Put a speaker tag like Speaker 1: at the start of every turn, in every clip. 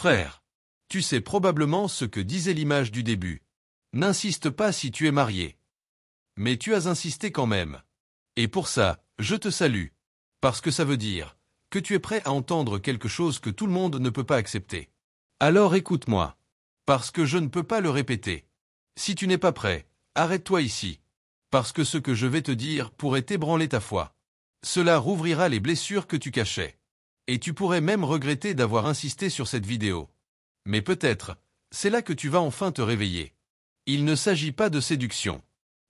Speaker 1: Frère, tu sais probablement ce que disait l'image du début. N'insiste pas si tu es marié. Mais tu as insisté quand même. Et pour ça, je te salue. Parce que ça veut dire que tu es prêt à entendre quelque chose que tout le monde ne peut pas accepter. Alors écoute-moi. Parce que je ne peux pas le répéter. Si tu n'es pas prêt, arrête-toi ici. Parce que ce que je vais te dire pourrait ébranler ta foi. Cela rouvrira les blessures que tu cachais. Et tu pourrais même regretter d'avoir insisté sur cette vidéo. Mais peut-être, c'est là que tu vas enfin te réveiller. Il ne s'agit pas de séduction.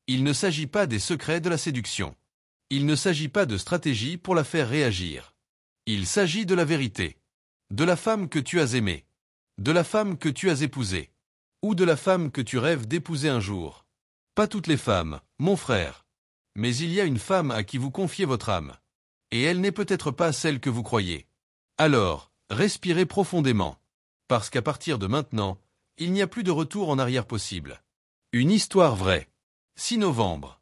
Speaker 1: Il ne s'agit pas des secrets de la séduction. Il ne s'agit pas de stratégie pour la faire réagir. Il s'agit de la vérité. De la femme que tu as aimée. De la femme que tu as épousée. Ou de la femme que tu rêves d'épouser un jour. Pas toutes les femmes, mon frère. Mais il y a une femme à qui vous confiez votre âme. Et elle n'est peut-être pas celle que vous croyez. Alors, respirez profondément. Parce qu'à partir de maintenant, il n'y a plus de retour en arrière possible. Une histoire vraie. 6 novembre.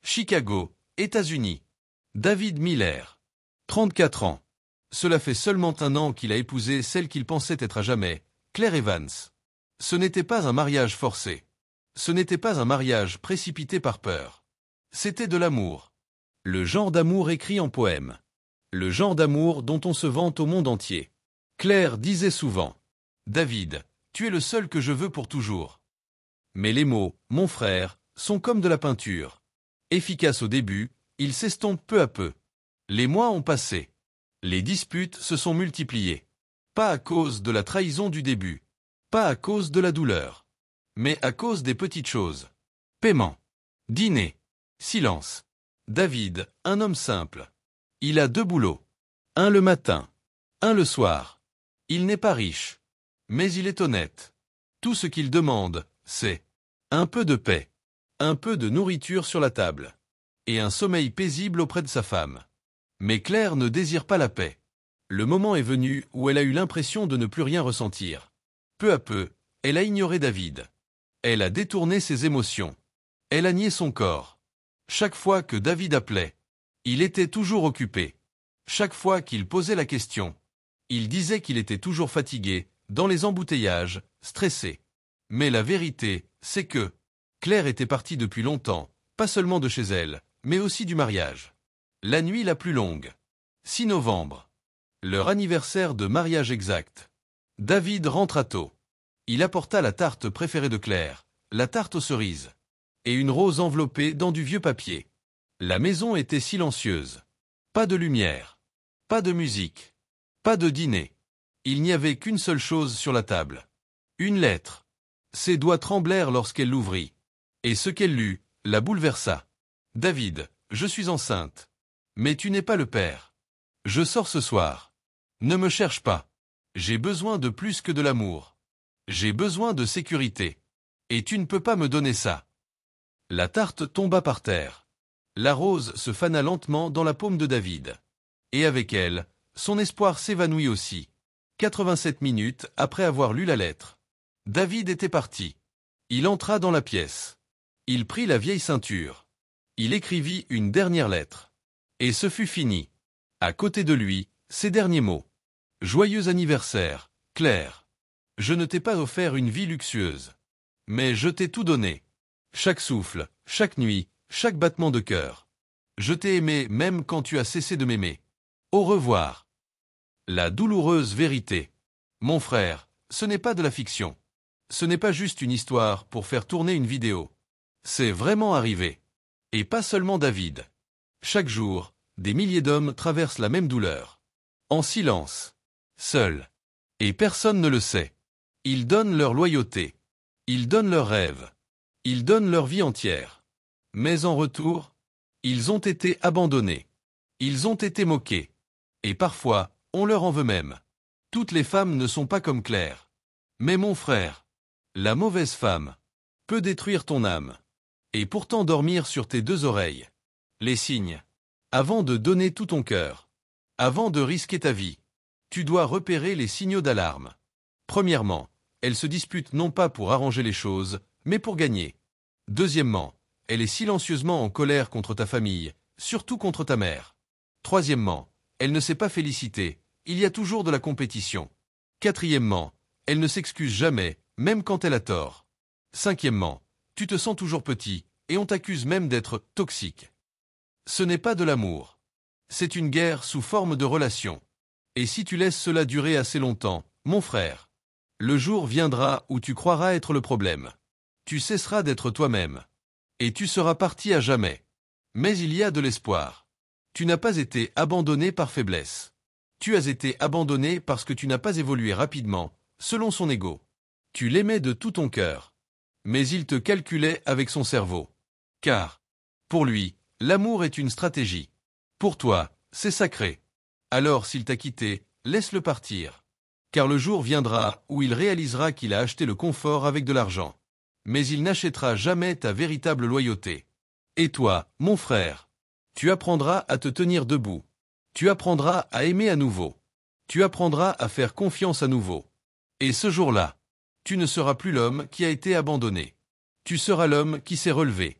Speaker 1: Chicago, États-Unis. David Miller. 34 ans. Cela fait seulement un an qu'il a épousé celle qu'il pensait être à jamais, Claire Evans. Ce n'était pas un mariage forcé. Ce n'était pas un mariage précipité par peur. C'était de l'amour. Le genre d'amour écrit en poème. Le genre d'amour dont on se vante au monde entier. Claire disait souvent « David, tu es le seul que je veux pour toujours. » Mais les mots « mon frère » sont comme de la peinture. Efficaces au début, ils s'estompent peu à peu. Les mois ont passé. Les disputes se sont multipliées. Pas à cause de la trahison du début. Pas à cause de la douleur. Mais à cause des petites choses. Paiement. Dîner. Silence. David, un homme simple. Il a 2 boulots. Un le matin. Un le soir. Il n'est pas riche. Mais il est honnête. Tout ce qu'il demande, c'est un peu de paix. Un peu de nourriture sur la table. Et un sommeil paisible auprès de sa femme. Mais Claire ne désire pas la paix. Le moment est venu où elle a eu l'impression de ne plus rien ressentir. Peu à peu, elle a ignoré David. Elle a détourné ses émotions. Elle a nié son corps. Chaque fois que David appelait, il était toujours occupé. Chaque fois qu'il posait la question, il disait qu'il était toujours fatigué, dans les embouteillages, stressé. Mais la vérité, c'est que Claire était partie depuis longtemps, pas seulement de chez elle, mais aussi du mariage. La nuit la plus longue. 6 novembre. Leur anniversaire de mariage exact. David rentra tôt. Il apporta la tarte préférée de Claire, la tarte aux cerises, et une rose enveloppée dans du vieux papier. La maison était silencieuse. Pas de lumière. Pas de musique. Pas de dîner. Il n'y avait qu'une seule chose sur la table. Une lettre. Ses doigts tremblèrent lorsqu'elle l'ouvrit. Et ce qu'elle lut, la bouleversa. « David, je suis enceinte. Mais tu n'es pas le père. Je sors ce soir. Ne me cherche pas. J'ai besoin de plus que de l'amour. J'ai besoin de sécurité. Et tu ne peux pas me donner ça. » La tarte tomba par terre. La rose se fana lentement dans la paume de David. Et avec elle, son espoir s'évanouit aussi. 87 minutes après avoir lu la lettre. David était parti. Il entra dans la pièce. Il prit la vieille ceinture. Il écrivit une dernière lettre. Et ce fut fini. À côté de lui, ces derniers mots. « Joyeux anniversaire, Claire. Je ne t'ai pas offert une vie luxueuse. Mais je t'ai tout donné. Chaque souffle, chaque nuit, chaque battement de cœur. Je t'ai aimé même quand tu as cessé de m'aimer. Au revoir. » La douloureuse vérité. Mon frère, ce n'est pas de la fiction. Ce n'est pas juste une histoire pour faire tourner une vidéo. C'est vraiment arrivé. Et pas seulement David. Chaque jour, des milliers d'hommes traversent la même douleur. En silence. Seuls. Et personne ne le sait. Ils donnent leur loyauté. Ils donnent leurs rêves. Ils donnent leur vie entière. Mais en retour, ils ont été abandonnés. Ils ont été moqués. Et parfois, on leur en veut même. Toutes les femmes ne sont pas comme Claire. Mais mon frère, la mauvaise femme peut détruire ton âme. Et pourtant dormir sur tes 2 oreilles. Les signes. Avant de donner tout ton cœur. Avant de risquer ta vie. Tu dois repérer les signaux d'alarme. Premièrement, elle se dispute non pas pour arranger les choses, mais pour gagner. Deuxièmement, elle est silencieusement en colère contre ta famille, surtout contre ta mère. Troisièmement, elle ne s'est pas félicitée, il y a toujours de la compétition. Quatrièmement, Elle ne s'excuse jamais, même quand elle a tort. Cinquièmement, tu te sens toujours petit, et on t'accuse même d'être toxique. Ce n'est pas de l'amour. C'est une guerre sous forme de relation. Et si tu laisses cela durer assez longtemps, mon frère, le jour viendra où tu croiras être le problème. Tu cesseras d'être toi-même. Et tu seras parti à jamais. Mais il y a de l'espoir. Tu n'as pas été abandonné par faiblesse. Tu as été abandonné parce que tu n'as pas évolué rapidement, selon son ego. Tu l'aimais de tout ton cœur. Mais il te calculait avec son cerveau. Car, pour lui, l'amour est une stratégie. Pour toi, c'est sacré. Alors s'il t'a quitté, laisse-le partir. Car le jour viendra où il réalisera qu'il a acheté le confort avec de l'argent. Mais il n'achètera jamais ta véritable loyauté. Et toi, mon frère, tu apprendras à te tenir debout. Tu apprendras à aimer à nouveau. Tu apprendras à faire confiance à nouveau. Et ce jour-là, tu ne seras plus l'homme qui a été abandonné. Tu seras l'homme qui s'est relevé.